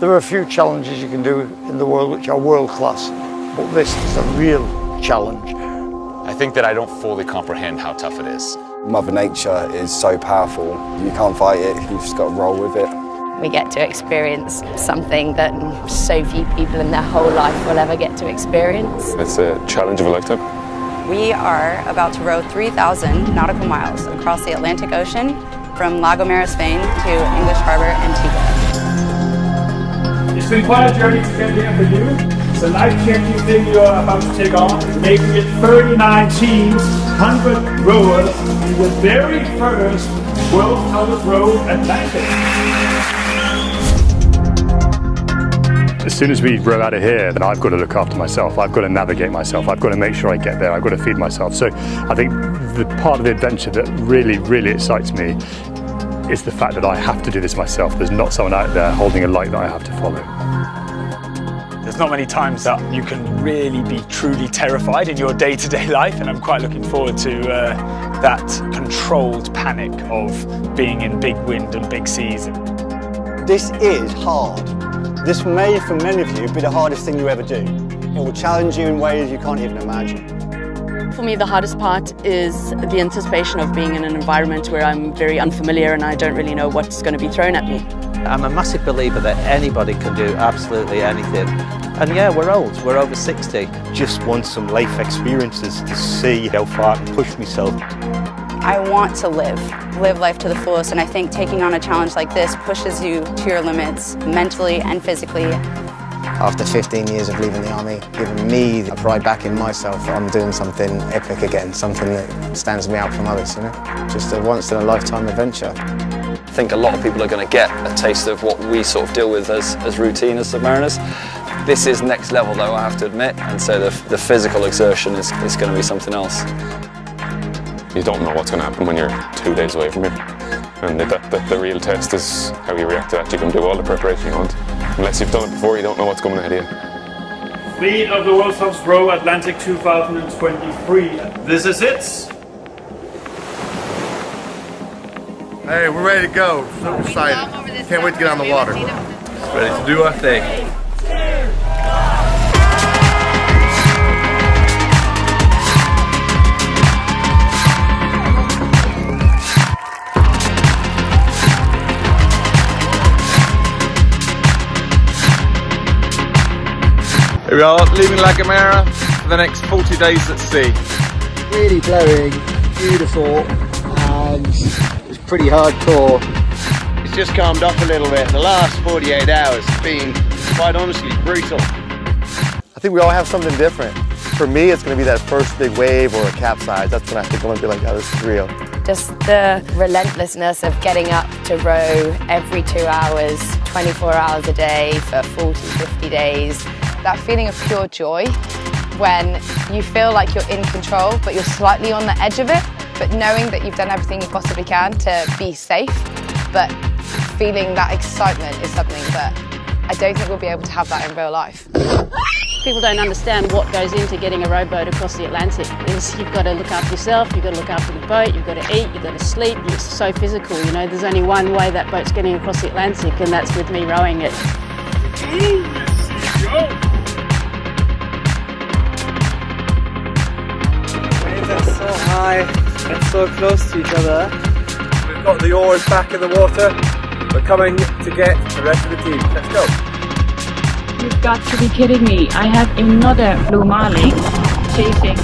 There are a few challenges you can do in the world which are world class, but this is a real challenge. I think that I don't fully comprehend how tough it is. Mother Nature is so powerful. You can't fight it, you've just got to roll with it. We get to experience something that so few people in their whole life will ever get to experience. It's a challenge of a lifetime. We are about to row 3,000 nautical miles across the Atlantic Ocean from La Gomera, Spain to English Harbor, Antigua. It's been quite a journey to get here for you. It's a life-changing thing you're about to take on, making it 39 teams, 100 rowers in the very first World's Tallest Row Atlantic. As soon as we row out of here, then I've got to look after myself. I've got to navigate myself. I've got to make sure I get there. I've got to feed myself. So I think the part of the adventure that really, really excites me is the fact that I have to do this myself. There's not someone out there holding a light that I have to follow. There's not many times that you can really be truly terrified in your day-to-day life, and I'm quite looking forward to that controlled panic of being in big wind and big seas. This is hard. This may, for many of you, be the hardest thing you ever do. It will challenge you in ways you can't even imagine. For me, the hardest part is the anticipation of being in an environment where I'm very unfamiliar and I don't really know what's going to be thrown at me. I'm a massive believer that anybody can do absolutely anything. And yeah, we're old, we're over 60. Just want some life experiences to see how far I can push myself. I want to live life to the fullest, and I think taking on a challenge like this pushes you to your limits, mentally and physically. After 15 years of leaving the army, giving me the pride back in myself, I'm doing something epic again, something that stands me out from others, you know? Just a once-in-a-lifetime adventure. I think a lot of people are going to get a taste of what we sort of deal with as routine as submariners. This is next level though, I have to admit, and so the physical exertion is going to be something else. You don't know what's going to happen when you're 2 days away from it. And the real test is how you react to that. You can do all the preparation you want. Unless you've done it before, you don't know what's coming ahead of you. Fleet of the World's Tallest Row Atlantic 2023. This is it. Hey, we're ready to go. So excited. Can't wait to get on the water. Ready to do our thing. Here we are, leaving La Gomera for the next 40 days at sea. Really blowing, beautiful, and it's pretty hardcore. It's just calmed off a little bit. The last 48 hours have been, quite honestly, brutal. I think we all have something different. For me, it's going to be that first big wave or a capsize. That's when I think I'm going to be like, oh, this is real. Just the relentlessness of getting up to row every 2 hours, 24 hours a day for 40, 50 days. That feeling of pure joy when you feel like you're in control but you're slightly on the edge of it, but knowing that you've done everything you possibly can to be safe, but feeling that excitement is something that I don't think we'll be able to have that in real life. People don't understand what goes into getting a rowboat across the Atlantic. You've got to look after yourself, you've got to look after the boat, you've got to eat, you've got to sleep. It's so physical, you know. There's only one way that boat's getting across the Atlantic, and that's with me rowing it. So high and so close to each other. We've got the oars back in the water. We're coming to get the rest of the team. Let's go. You've got to be kidding me. I have another blue marlin chasing.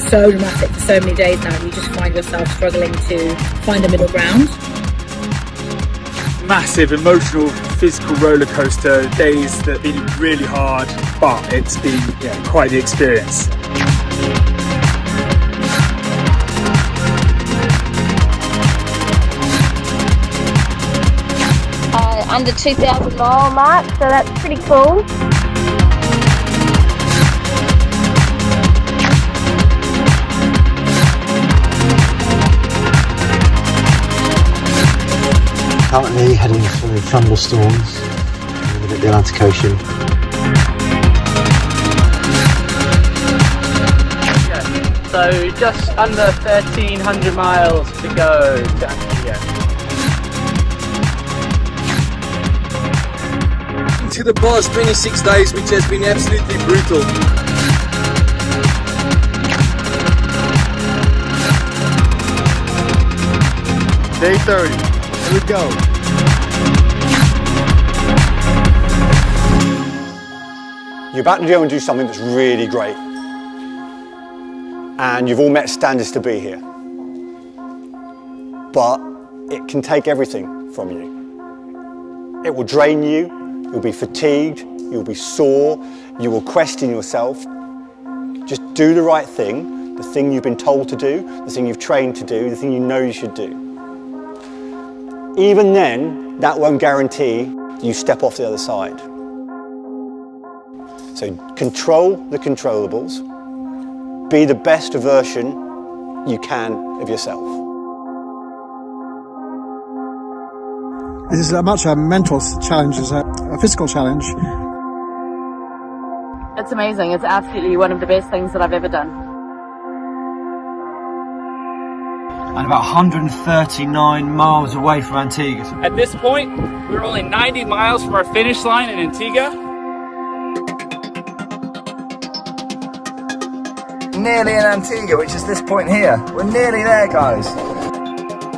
So dramatic for so many days now. You just find yourself struggling to find a middle ground. Massive emotional, physical roller coaster, days that have been really hard, but it's been quite the experience. Under 2,000 mile mark, so that's pretty cool. Currently heading through thunderstorms at the Atlantic Ocean. So So just under 1,300 miles to go to Antigua. Into the past 26 days, which has been absolutely brutal. Day 30. Here we go. You're about to go and do something that's really great. And you've all met standards to be here. But it can take everything from you. It will drain you, you'll be fatigued, you'll be sore, you will question yourself. Just do the right thing, the thing you've been told to do, the thing you've trained to do, the thing you know you should do. Even then, that won't guarantee you step off the other side. So control the controllables, be the best version you can of yourself. This is as much a mental challenge as a physical challenge. It's amazing. It's absolutely one of the best things that I've ever done. And about 139 miles away from Antigua. At this point, we're only 90 miles from our finish line in Antigua. Nearly in Antigua, which is this point here. We're nearly there, guys.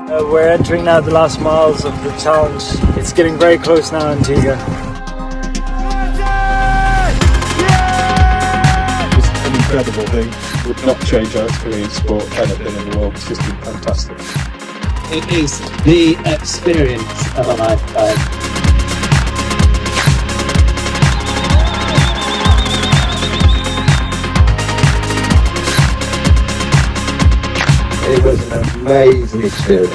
We're entering now the last miles of the challenge. It's getting very close now, Antigua. It's an incredible thing. Would not change our experience for anything in the world. It's just been fantastic. It is the experience of a lifetime. It was an amazing experience.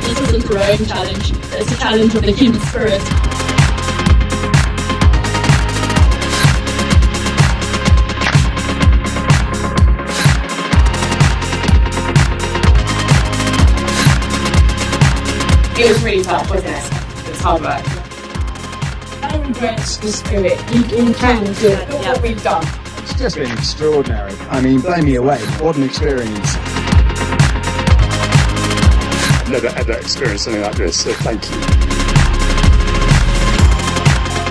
This isn't a rowing challenge, it's a challenge of the human spirit. It was really tough, wasn't it? It was hard work. No regrets, the spirit. You can do it. Look what we've done. It's just been extraordinary. I mean, blow me away. What an experience. I've never ever experienced something like this, so thank you.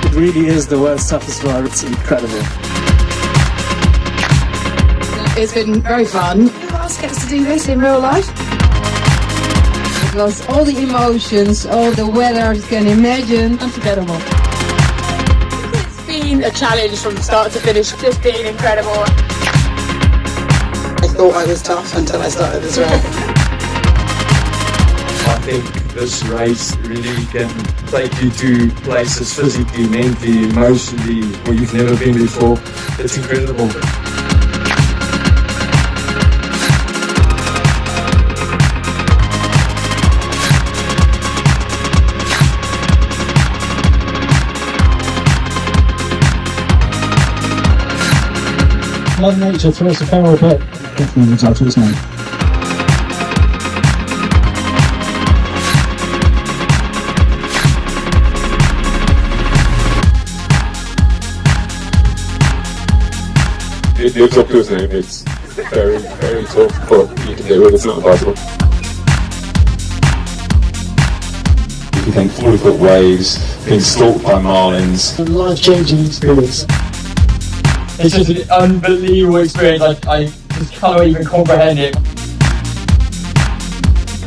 It really is the world's toughest ride. It's incredible. It's been very fun. Who else gets to do this in real life? Because all the emotions, all the weather you can imagine, unforgettable. It's been a challenge from start to finish, just been incredible. I thought I was tough until I started as well. I think this race really can take you to places physically, mentally, emotionally, where you've never been before. It's incredible. Mother Nature throws a barrel, but definitely looks up to his name. It lives up to his name. It's very, very tough, but you can do it. It's not impossible. You can think 40-foot waves, being stalked by marlins. A life-changing experience. It's just an unbelievable experience. I just can't even comprehend it.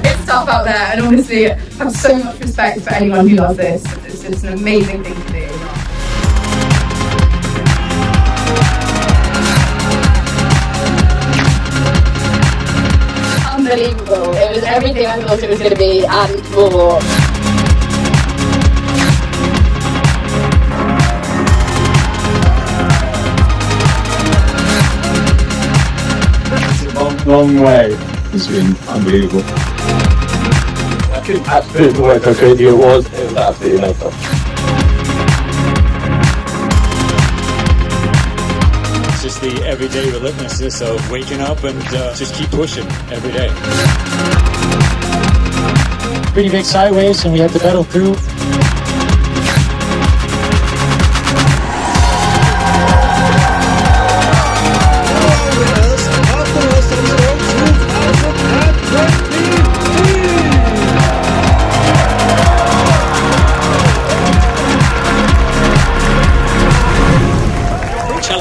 It's tough out there, and honestly, I have so much respect for anyone who does this. It's just an amazing thing to do. Unbelievable. It was everything I thought it was going to be and more. Long way. It's been unbelievable. I couldn't absolutely work how crazy it was absolutely mental. It's just the everyday relentlessness of waking up and just keep pushing every day. Pretty big sideways, and we had to battle through.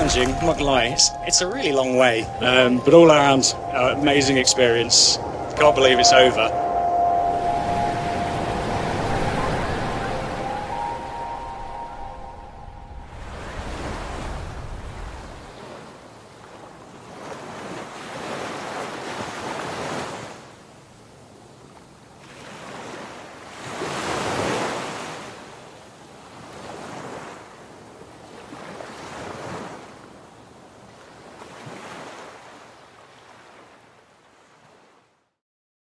challenging, I'm not gonna lie. It's a really long way, but all around, amazing experience. Can't believe it's over.